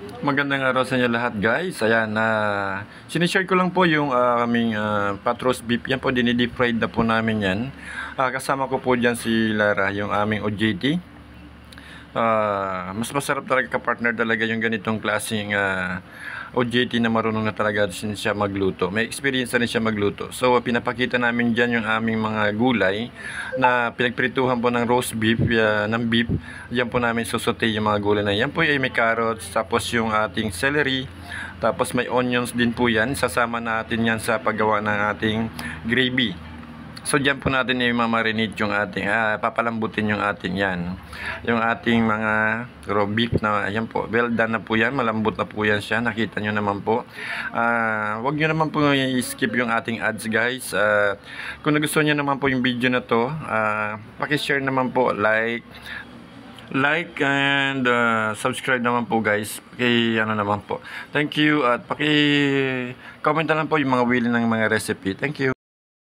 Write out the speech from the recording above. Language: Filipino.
Magandang araw sa inyo lahat guys. Ayan, sinishare ko lang po yung aming pot roast beef. Yan po, dinidip fried na po namin yan. Kasama ko po dyan si Lara, yung aming OJT. Mas masarap talaga ka-partner talaga yung ganitong klaseng OJT na marunong na talaga din siya magluto. May experience na rin siya magluto. So, pinapakita namin dyan yung aming mga gulay na pinagprituhan po ng roast beef, ng beef. Yan po namin susote yung mga gulay na yan. Yan po ay may carrots, tapos yung ating celery, tapos may onions din po yan. Sasama natin yan sa paggawa ng ating gravy. So, dyan po natin i-marinate yung ating, papalambutin yung ating yan. Yung ating mga raw beef na, ayan po, well done na po yan, malambot na po yan siya, nakita nyo naman po. Huwag nyo naman po i-skip yung ating ads guys. Kung nagustuhan nyo naman po yung video na to, pakishare naman po, like and subscribe naman po guys. Ano naman po. Thank you at paki-comment na lang po yung mga willing ng mga recipe. Thank you.